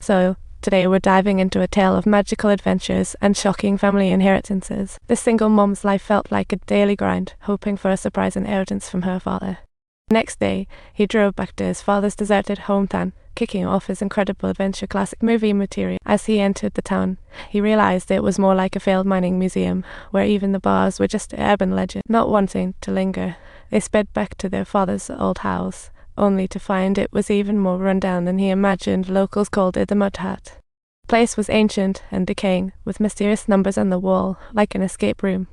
So, today we're diving into a tale of magical adventures and shocking family inheritances. This single mom's life felt like a daily grind, hoping for a surprise inheritance from her father. The next day, he drove back to his father's deserted hometown, kicking off his incredible adventure classic movie material. As he entered the town, he realized it was more like a failed mining museum, where even the bars were just urban legend. Not wanting to linger, they sped back to their father's old house, only to find it was even more run-down than he imagined. Locals called it the Mud Hut. The place was ancient and decaying, with mysterious numbers on the wall, like an escape room.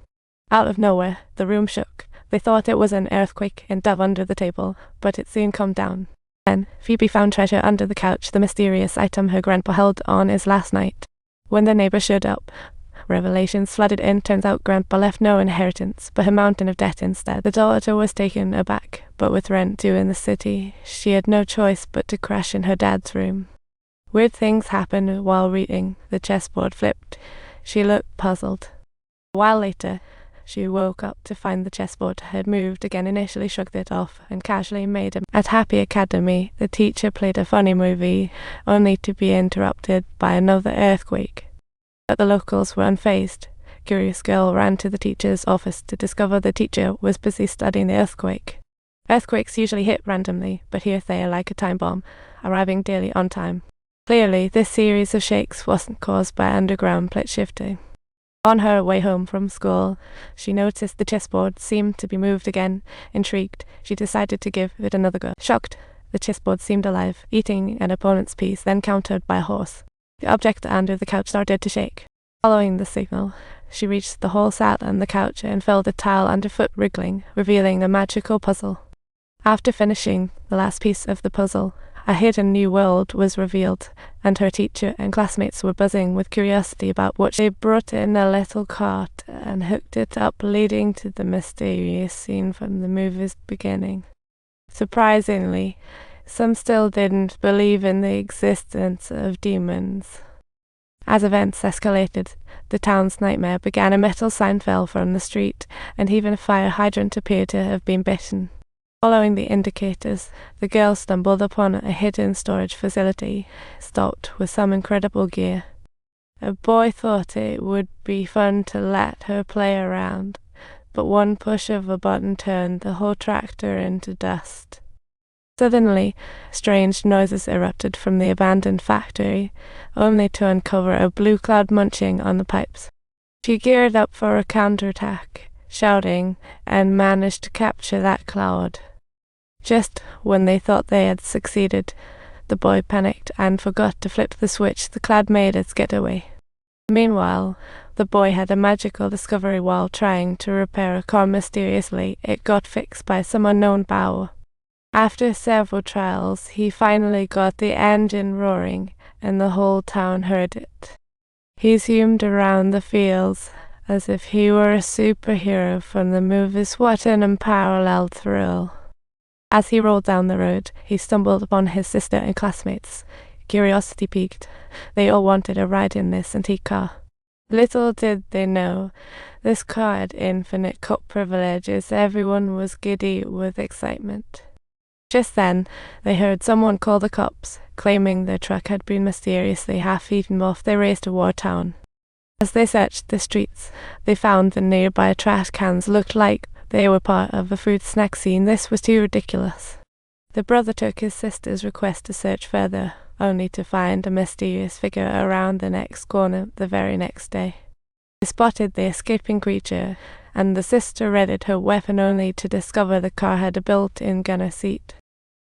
Out of nowhere, the room shook. They thought it was an earthquake and dove under the table, but it soon calmed down. Then, Phoebe found treasure under the couch, the mysterious item her grandpa held on his last night. When the neighbor showed up, revelations flooded in. Turns out Grandpa left no inheritance, but a mountain of debt instead. The daughter was taken aback, but with rent due in the city, she had no choice but to crash in her dad's room. Weird things happened while reading. The chessboard flipped. She looked puzzled. A while later, she woke up to find the chessboard had moved again. Initially shrugged it off and casually made him. At Happy Academy, the teacher played a funny movie, only to be interrupted by another earthquake. But the locals were unfazed. Curious girl ran to the teacher's office to discover the teacher was busy studying the earthquake. Earthquakes usually hit randomly, but here they are like a time bomb, arriving daily on time. Clearly, this series of shakes wasn't caused by underground plate shifting. On her way home from school, she noticed the chessboard seemed to be moved again. Intrigued, she decided to give it another go. Shocked, the chessboard seemed alive, eating an opponent's piece, then countered by a horse. The object under the couch started to shake. Following the signal, she reached the hole, sat on the couch, and felt the tile underfoot wriggling, revealing a magical puzzle. After finishing the last piece of the puzzle, a hidden new world was revealed, and her teacher and classmates were buzzing with curiosity about what they brought in a little cart and hooked it up, leading to the mysterious scene from the movie's beginning. Surprisingly, some still didn't believe in the existence of demons. As events escalated, the town's nightmare began. A metal sign fell from the street, and even a fire hydrant appeared to have been bitten. Following the indicators, the girl stumbled upon a hidden storage facility, stocked with some incredible gear. A boy thought it would be fun to let her play around, but one push of a button turned the whole tractor into dust. Suddenly, strange noises erupted from the abandoned factory, only to uncover a blue cloud munching on the pipes. She geared up for a counterattack, shouting, and managed to capture that cloud. Just when they thought they had succeeded, the boy panicked and forgot to flip the switch. The cloud made its getaway. Meanwhile, the boy had a magical discovery while trying to repair a car. Mysteriously, it got fixed by some unknown power. After several trials, he finally got the engine roaring, and the whole town heard it. He zoomed around the fields as if he were a superhero from the movies. What an unparalleled thrill. As he rolled down the road, he stumbled upon his sister and classmates. Curiosity piqued. They all wanted a ride in this antique car. Little did they know, this car had infinite cop privileges. Everyone was giddy with excitement. Just then, they heard someone call the cops, claiming their truck had been mysteriously half-eaten off. They raced toward town. As they searched the streets, they found the nearby trash cans looked like they were part of a food snack scene. This was too ridiculous. The brother took his sister's request to search further, only to find a mysterious figure around the next corner the very next day. They spotted the escaping creature, and the sister readied her weapon only to discover the car had a built-in gunner seat.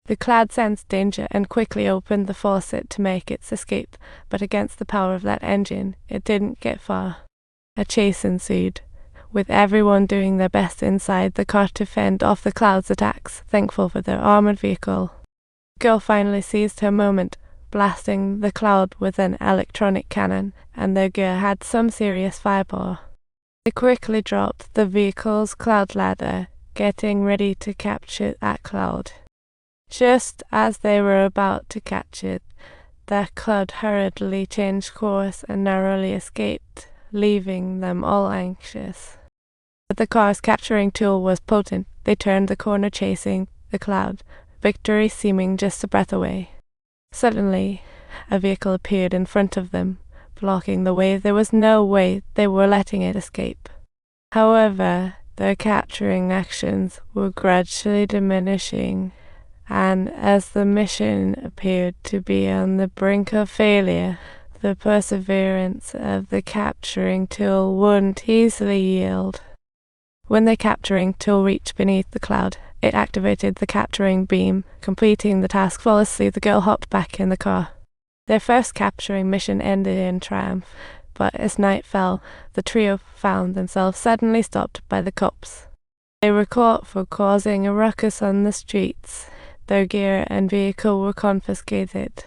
The cloud sensed danger and quickly opened the faucet to make its escape, but against the power of that engine, it didn't get far. A chase ensued, with everyone doing their best inside the car to fend off the cloud's attacks, thankful for their armored vehicle. The girl finally seized her moment, blasting the cloud with an electronic cannon, and their gear had some serious firepower. They quickly dropped the vehicle's cloud ladder, getting ready to capture that cloud. Just as they were about to catch it, the cloud hurriedly changed course and narrowly escaped, leaving them all anxious. But the car's capturing tool was potent. They turned the corner chasing the cloud, victory seeming just a breath away. Suddenly, a vehicle appeared in front of them, blocking the way. There was no way they were letting it escape. However, their capturing actions were gradually diminishing, and as the mission appeared to be on the brink of failure, the perseverance of the capturing tool wouldn't easily yield. When the capturing tool reached beneath the cloud, it activated the capturing beam. Completing the task flawlessly, the girl hopped back in the car. Their first capturing mission ended in triumph, but as night fell, the trio found themselves suddenly stopped by the cops. They were caught for causing a ruckus on the streets. Their gear and vehicle were confiscated.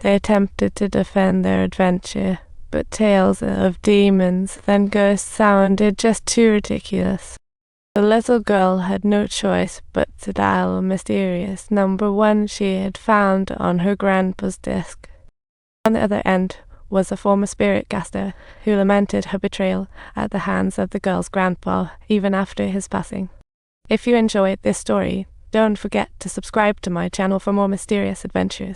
They attempted to defend their adventure, but tales of demons and ghosts sounded just too ridiculous. The little girl had no choice but to dial a mysterious number 1 she had found on her grandpa's desk. On the other end was a former spirit caster who lamented her betrayal at the hands of the girl's grandpa even after his passing. If you enjoyed this story, don't forget to subscribe to my channel for more mysterious adventures.